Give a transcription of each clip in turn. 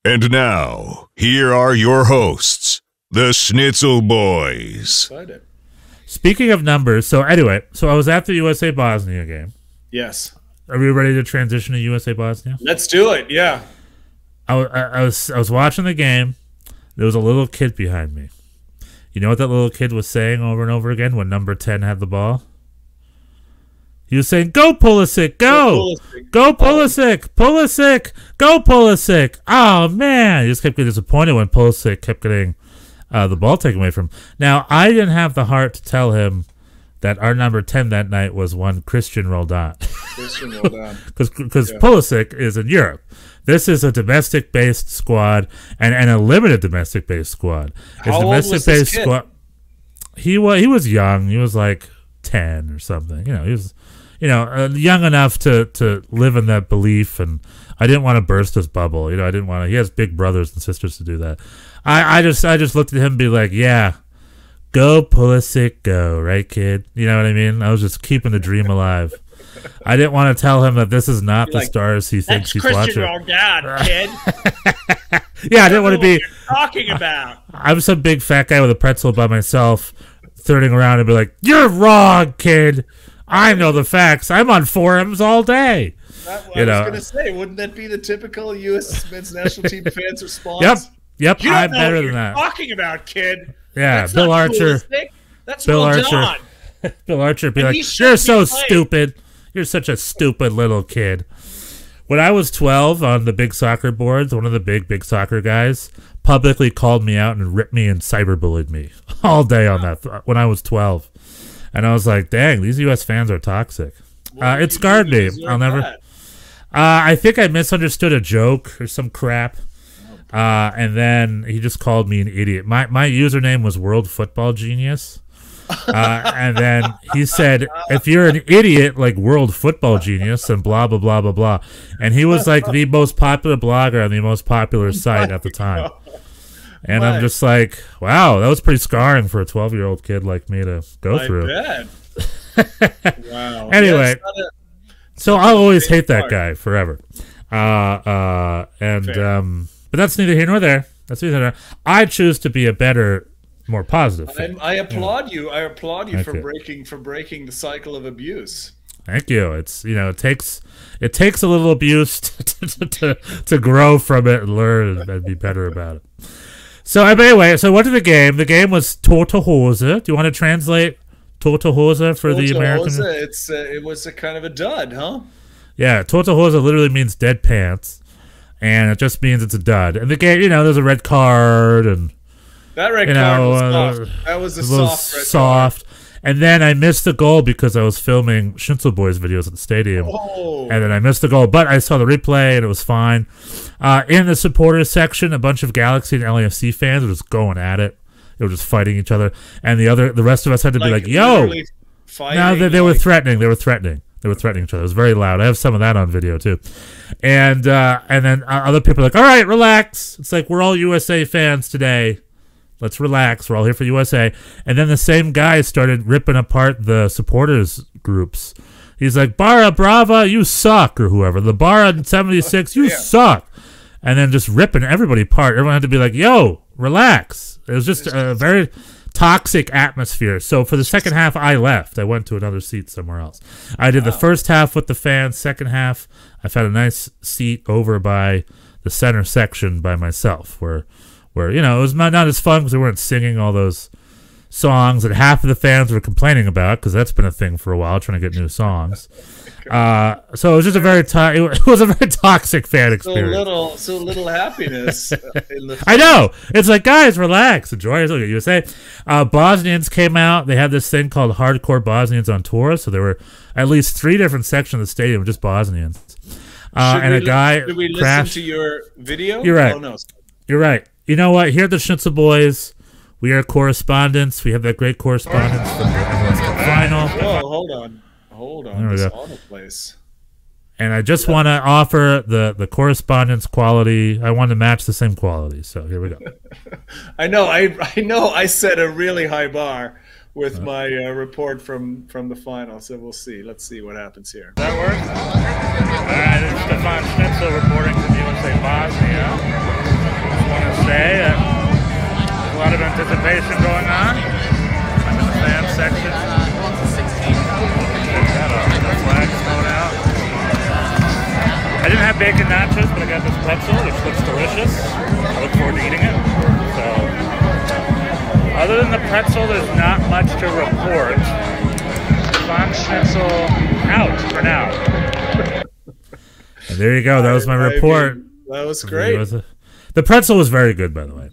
And now, here are your hosts, the Schnitzel Boys. Speaking of numbers, so anyway, I was at the USA Bosnia game. Yes. Are we ready to transition to USA Bosnia? Let's do it. Yeah. I was watching the game. There was a little kid behind me. You know what that little kid was saying over and over again when number 10 had the ball? He was saying, "Go Pulisic, go! Go Pulisic! Pulisic! Go Pulisic!" Oh, man. He just kept getting disappointed when Pulisic kept getting the ball taken away from him. Now, I didn't have the heart to tell him that our number 10 that night was one Christian Roldan. Christian Roldan. Because Pulisic is in Europe. This is a domestic-based squad and a limited domestic-based squad. How old was this kid? Squad. He was young. He was like 10 or something. He was, young enough to live in that belief. And I didn't want to burst his bubble. I didn't want to. He has big brothers and sisters to do that. I just looked at him and be like, yeah, go Pulisic, go, right, kid? You know what I mean? I was just keeping the dream alive. I didn't want to tell him that this is not the stars he thinks he's watching. That's Christian Roldan, kid. Yeah, I didn't want to be. What you're talking about? I'm some big fat guy with a pretzel by myself, turning around and be like, "You're wrong, kid. I know the facts. I'm on forums all day." I was going to say, wouldn't that be the typical U.S. men's national team fans' response? Yep. You don't I'm know better what than you're that. Talking about, kid. Yeah, That's Bill not Archer. Pulisic. That's Bill Roldan. Archer. Bill Archer be And like, he "You're shouldn't so be playing." stupid. You're such a stupid little kid." When I was 12 on the big soccer boards, one of the big soccer guys publicly called me out and ripped me and cyberbullied me all day on that when I was 12. And I was like, dang, these U.S. fans are toxic. It scarred me. I'll never. I think I misunderstood a joke or some crap. And then he just called me an idiot. My username was World Football Genius. And then he said, if you're an idiot like World Football Genius and blah, blah, blah, blah, blah. And he was like the most popular blogger on the most popular site at the time. And I'm just like, wow, that was pretty scarring for a 12-year-old kid like me to go through. I bet. Wow. Anyway, so I'll always hate that guy forever. But that's neither here nor there. I choose to be a better, more positive fan. I applaud you. I applaud you for breaking the cycle of abuse. Thank you. It's it takes a little abuse to grow from it and learn and be better about it. So anyway, so what did the game? The game was Torta Hose. Do you want to translate Torta Hose for the American? It was a kind of a dud, huh? Yeah, Torta Hose literally means dead pants, and it just means it's a dud. And the game, there's a red card and. That red card was soft. That was a soft. And then I missed the goal because I was filming Schnitzel Boys videos at the stadium. Oh. And then I missed the goal, but I saw the replay and it was fine. In the supporters section, a bunch of Galaxy and LAFC fans were just going at it. They were just fighting each other, and the rest of us had to be like, "Yo!" No, they were threatening. They were threatening each other. It was very loud. I have some of that on video too. And then other people are like, "All right, relax." It's like we're all USA fans today. Let's relax. We're all here for USA. And then the same guy started ripping apart the supporters groups. He's like, Barra Brava, you suck, or whoever. The Barra 76, you suck. And then just ripping everybody apart. Everyone had to be like, yo, relax. It was just a very toxic atmosphere. So for the second half, I left. I went to another seat somewhere else. I did the first half with the fans. Second half, I found a nice seat over by the center section by myself where it was not as fun because we weren't singing all those songs that half of the fans were complaining about, because that's been a thing for a while, trying to get new songs. So it was just a very toxic fan experience. So little happiness. I know. It's like, guys, relax, enjoy. Look at USA. Bosnians came out. They had this thing called Hardcore Bosnians on Tour. So there were at least 3 different sections of the stadium just Bosnians. Did we listen to your video? You're right. Oh, no. You're right. You know what? Here at the Schnitzel Boys, we are correspondents. We have that great correspondence from the MLS Cup final. Whoa, hold on. This autoplays. And I just want to offer the correspondence quality. I want to match the same quality. So here we go. I know. I set a really high bar with my report from the final. So we'll see. Let's see what happens here. That works. All right, it's Stefan Schnitzel reporting from USA Bosnia. celebration going on. I'm in the fan section. The flag's going out. I didn't have bacon nachos, but I got this pretzel, which looks delicious. I look forward to eating it. So, other than the pretzel, there's not much to report. Stefan Schnitzel out for now. And there you go. That was my report. That was great. The pretzel was very good, by the way.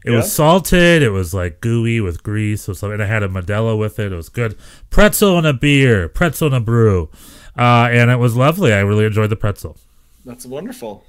It was salted. It was like gooey with grease or something. And I had a Modelo with it. It was good. Pretzel and a beer. Pretzel and a brew. And it was lovely. I really enjoyed the pretzel. That's wonderful.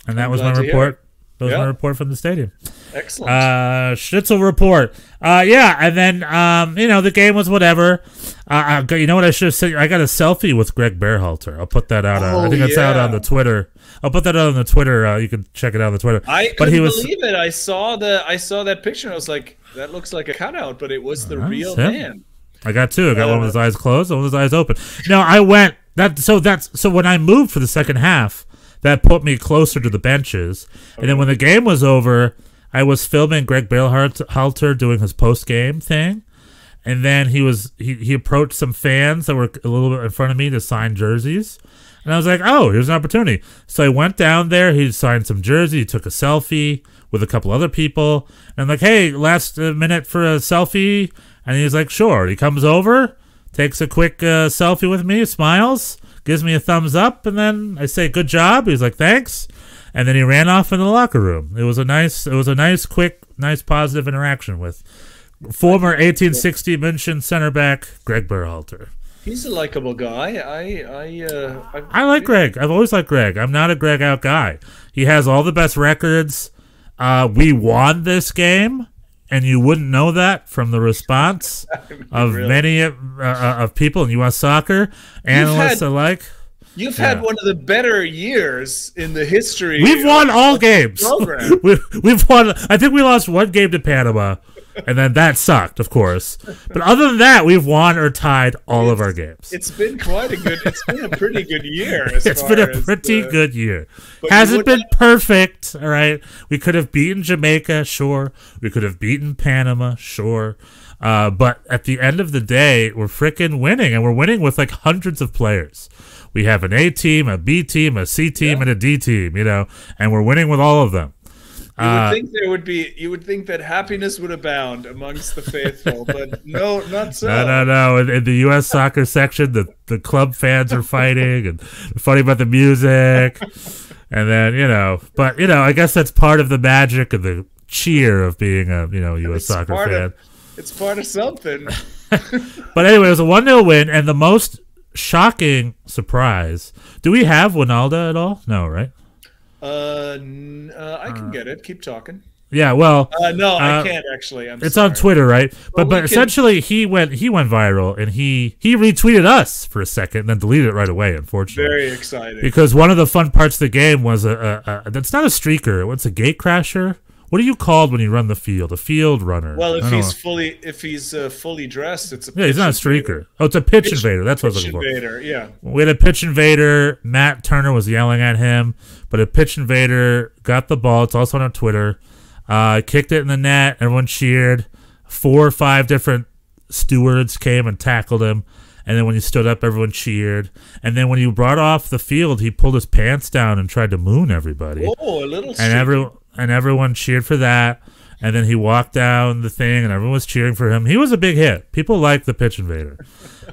And that was my report. That was my report from the stadium. Excellent. Schnitzel report. Yeah, and then the game was whatever. You know what I should have said? I got a selfie with Greg Berhalter. I'll put that out. I think it's out on the Twitter. I'll put that out on the Twitter. You can check it out on the Twitter. I couldn't believe it. I saw that picture. And I was like, that looks like a cutout, but it was the real man. I got two. I got one with his eyes closed, one with his eyes open. No, I went. So when I moved for the second half, that put me closer to the benches. And then when the game was over, I was filming Greg Berhalter doing his post-game thing. And then he approached some fans that were a little bit in front of me to sign jerseys. And I was like, oh, here's an opportunity. So I went down there. He signed some jersey. He took a selfie with a couple other people. And I'm like, hey, last minute for a selfie. And he's like, sure. He comes over, takes a quick selfie with me, smiles, gives me a thumbs up. And then I say, good job. He's like, thanks. And then he ran off into the locker room. It was a nice, quick, nice, positive interaction with former 1860 München center back Greg Berhalter. He's a likable guy. I like Greg. I've always liked Greg. I'm not a Greg out guy. He has all the best records. We won this game, and you wouldn't know that from the response of many of people in U.S. soccer, analysts alike. You've had one of the better years in the history. We've won all games. We've won. I think we lost one game to Panama, and then that sucked, of course. But other than that, we've won or tied all of our games. It's been It's been a pretty good year. It's been a pretty good year. Hasn't been perfect. All right, we could have beaten Jamaica, sure. We could have beaten Panama, sure. But at the end of the day, we're freaking winning, and we're winning with like hundreds of players. We have an A team, a B team, a C team, and a D team, and we're winning with all of them. You would think that happiness would abound amongst the faithful, but no, not so. No. In the U.S. soccer section, the club fans are fighting and they're fighting about the music, and then but I guess that's part of the magic of the cheer of being a U.S. soccer fan. It's part of something. But anyway, it was a 1-0 win, and the most shocking surprise. Do we have Wijnaldum at all? No, right? I can get it. Keep talking. Yeah, well, no, I can't actually. It's on Twitter, right? But essentially, he went viral, and he retweeted us for a second, and then deleted it right away. Unfortunately, very exciting. Because one of the fun parts of the game was that's not a streaker. What's a gate crasher? What are you called when you run the field? A field runner. Well, if he's fully dressed, it's a he's not a streaker. Oh, it's a pitch invader. That's what I was looking for. Invader, yeah. We had a pitch invader. Matt Turner was yelling at him, but a pitch invader got the ball. It's also on our Twitter. Kicked it in the net. Everyone cheered. 4 or 5 different stewards came and tackled him. And then when he stood up, everyone cheered. And then when he brought off the field, he pulled his pants down and tried to moon everybody. Oh, a little. And everyone cheered for that. And then he walked down the thing, and everyone was cheering for him. He was a big hit. People liked the pitch invader.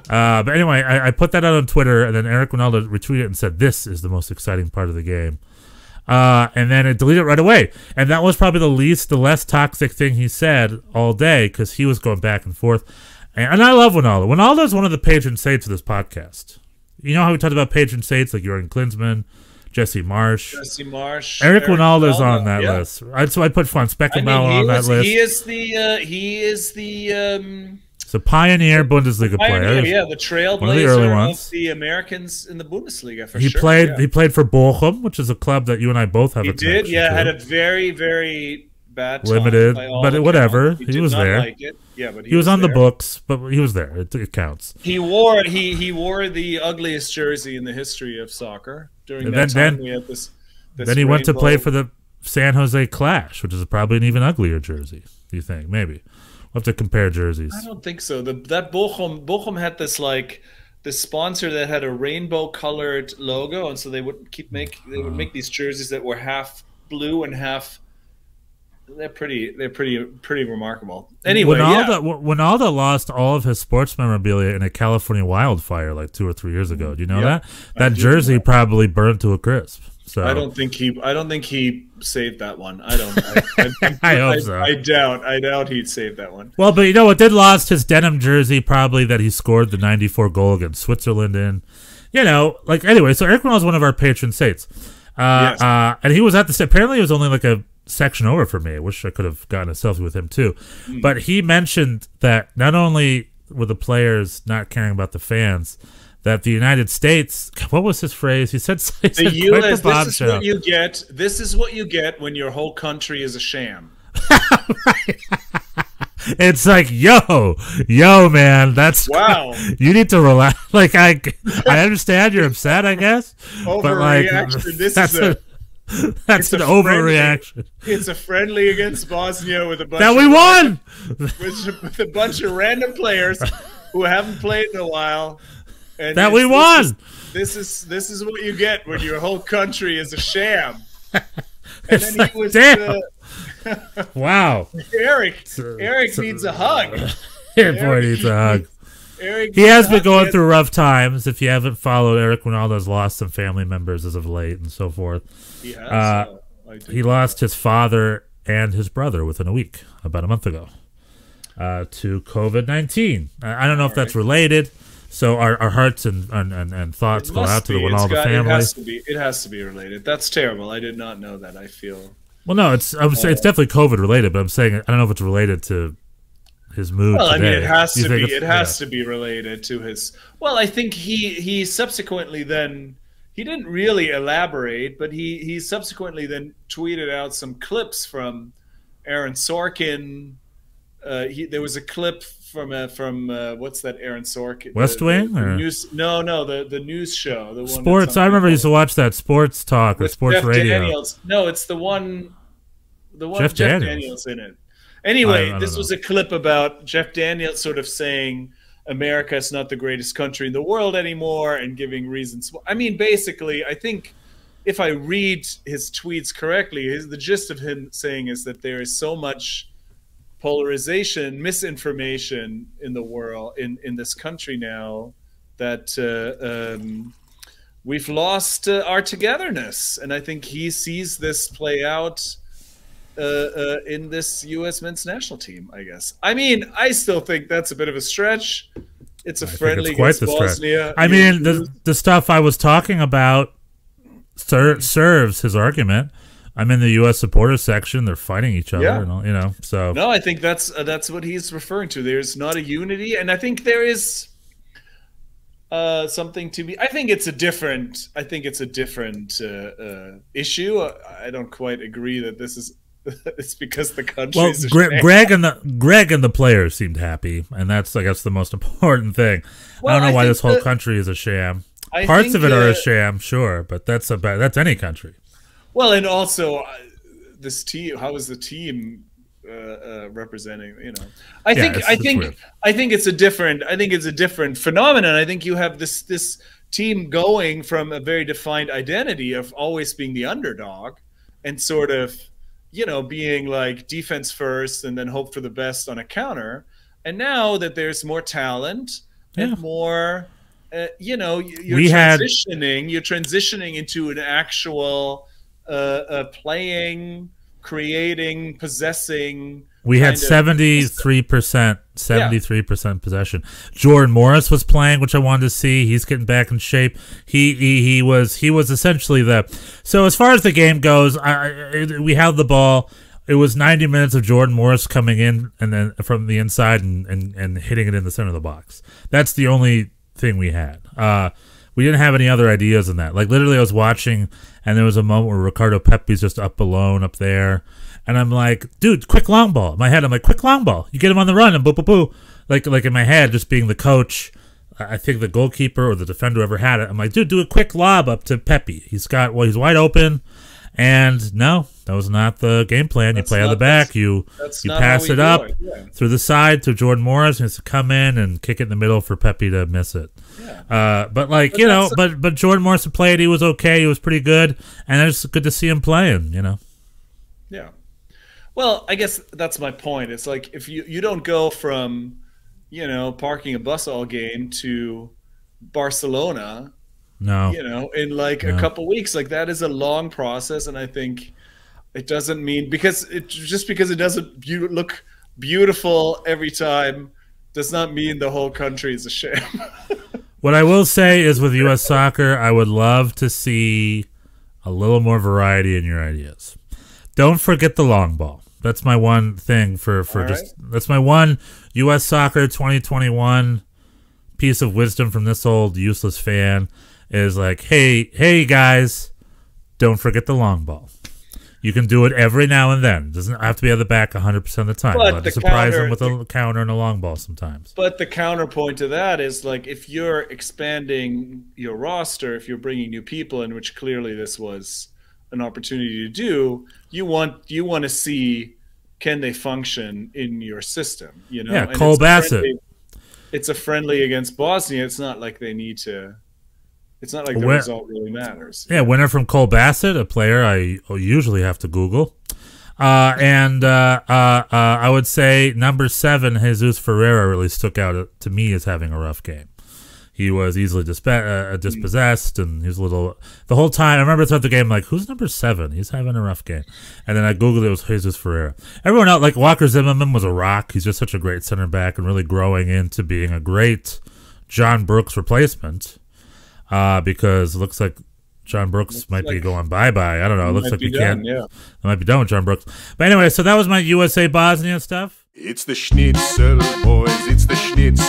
But anyway, I put that out on Twitter, and then Eric Ronaldo retweeted it and said, "This is the most exciting part of the game." And then it deleted it right away. And that was probably the less toxic thing he said all day, because he was going back and forth. And I love Ronaldo. Ronaldo is one of the patron saints of this podcast. You know how we talked about patron saints like Jurgen Klinsmann, Jesse Marsh. Eric Ronaldo's on that list. So I put Franz Beckenbauer on that list. He is the He's a pioneer Bundesliga player. Yeah, the trailblazer of the Americans in the Bundesliga for sure. He played for Bochum, which is a club that you and I both have. He did. Yeah, had a very, very bad time. Limited, but whatever. He was there. Like it. Yeah, but he was on the books, but he was there. It counts. He wore the ugliest jersey in the history of soccer during that time. We had this then he went to play for the San Jose Clash, which is probably an even uglier jersey. Do you think? Maybe. We'll have to compare jerseys. I don't think so. That Bochum had this like the sponsor that had a rainbow colored logo, and so they would make these jerseys that were half blue and half. They're pretty remarkable. Anyway, when Alda lost all of his sports memorabilia in a California wildfire like 2 or 3 years ago, do you know that jersey probably burned to a crisp? So I don't think he saved that one. I don't. I hope so. I doubt he'd save that one. Well, but you know what did lost his denim jersey probably that he scored the '94 goal against Switzerland in. You know, like anyway. So Eric Ronaldo is one of our patron saints, Yes. And he was at the. Apparently, it was only like a section over for me. I wish I could have gotten a selfie with him too. But he mentioned that not only were the players not caring about the fans, that the United States, what was his phrase? He said the U.S. This is what you get. This is what you get when your whole country is a sham. Right. It's like, yo, man, that's wow. You need to relax. Like I understand you're upset, I guess. Overreaction. But that's an overreaction. It's a friendly against Bosnia with a bunch that we won with a bunch of random players who haven't played in a while. And that we won. This is what you get when your whole country is a sham. And it's then like, he was damn. Wow. Eric needs a hug. Boy needs a hug. He has been going through rough times. If you haven't followed, Eric Ronaldo's lost some family members as of late and so forth. He has. He lost his father and his brother within a week, about a month ago, to COVID-19. I don't know if that's related. So our hearts and thoughts go out to the Ronaldo family. It has to be related. That's terrible. I did not know that. I feel. Well, no, it's definitely COVID related, but I'm saying I don't know if it's related to his mood. Well, today. I mean, it has to be. It has to be related to his. Well, I think he subsequently then he didn't really elaborate, but he subsequently then tweeted out some clips from Aaron Sorkin. There was a clip from what's that Aaron Sorkin? West Wing? The news, no, the news show. The one sports. I remember I used to watch that sports talk or sports Jeff radio. Daniels. No, it's the one Jeff Daniels in it. Anyway, this was a clip about Jeff Daniels sort of saying America is not the greatest country in the world anymore and giving reasons. I mean, basically, I think if I read his tweets correctly, the gist of him saying is that there is so much polarization, misinformation in the world, in this country now, that we've lost our togetherness. And I think he sees this play out in this U.S. men's national team, I guess. I mean, I still think that's a bit of a stretch. It's a friendly against Bosnia. I mean, the stuff I was talking about serves his argument. I'm in the U.S. supporters section. They're fighting each other, you know. So no, I think that's what he's referring to. There's not a unity, and I think there is something to be. I think it's a different issue. I don't quite agree that this is. It's because the country. Well, Greg and the players seemed happy, and that's I guess the most important thing. Well, I don't know why this whole country is a sham. Parts of it are a sham, sure, but that's any country. Well, and also this team. How is the team representing? You know, I think it's a different phenomenon. I think you have this team going from a very defined identity of always being the underdog and sort of, you know, being like defense first and then hope for the best on a counter. And now that there's more talent and more, you know, you're transitioning into an actual. Playing, creating, possessing. We had 73% possession. Jordan Morris was playing, which I wanted to see. He's getting back in shape. He was essentially so as far as the game goes, we had the ball. It was 90 minutes of Jordan Morris coming in and then from the inside and hitting it in the center of the box. That's the only thing we had. We didn't have any other ideas in that. Like, literally, I was watching, and there was a moment where Ricardo Pepi's just up alone up there. And I'm like, dude, quick long ball. In my head, I'm like, quick long ball. You get him on the run, and boo. Like in my head, just being the coach, I think the goalkeeper or the defender, whoever had it, I'm like, dude, do a quick lob up to Pepi. He's wide open. And no, that was not the game plan. You play out of the back. You pass it up through the side to Jordan Morris, who has to come in and kick it in the middle for Pepe to miss it. Yeah. But Jordan Morris played. He was okay. He was pretty good, and it's good to see him playing. Yeah. Well, I guess that's my point. It's like if you don't go from, parking a bus all game to Barcelona. No. In like a couple weeks, like that is a long process, and I think it doesn't mean because it doesn't look beautiful every time does not mean the whole country is a sham. What I will say is with U.S. soccer, I would love to see a little more variety in your ideas. Don't forget the long ball. That's my one thing that's my one U.S. soccer 2021 piece of wisdom from this old useless fan. Is like, hey guys, don't forget the long ball. You can do it every now and then. It doesn't have to be at the back 100% of the time. But surprise them with a counter and a long ball sometimes. But the counterpoint to that is like if you're expanding your roster, if you're bringing new people in, which clearly this was an opportunity to do, you want to see can they function in your system. Yeah, Cole Bassett. It's a friendly against Bosnia. It's not like they need to. It's not like the result really matters. Yeah, winner from Cole Bassett, a player I usually have to Google. I would say number 7, Jesus Ferreira, really stuck out to me as having a rough game. He was easily dispossessed, and he was a little... The whole time, I remember throughout the game, like, who's number 7? He's having a rough game. And then I Googled it, was Jesus Ferreira. Everyone else, like Walker Zimmerman was a rock. He's just such a great center back and really growing into being a great John Brooks replacement. Because it looks like John Brooks might be going bye-bye. I don't know. It looks like we can't. Yeah. I might be done with John Brooks. But anyway, so that was my USA Bosnia stuff. It's the Schnitzel boys. It's the Schnitzel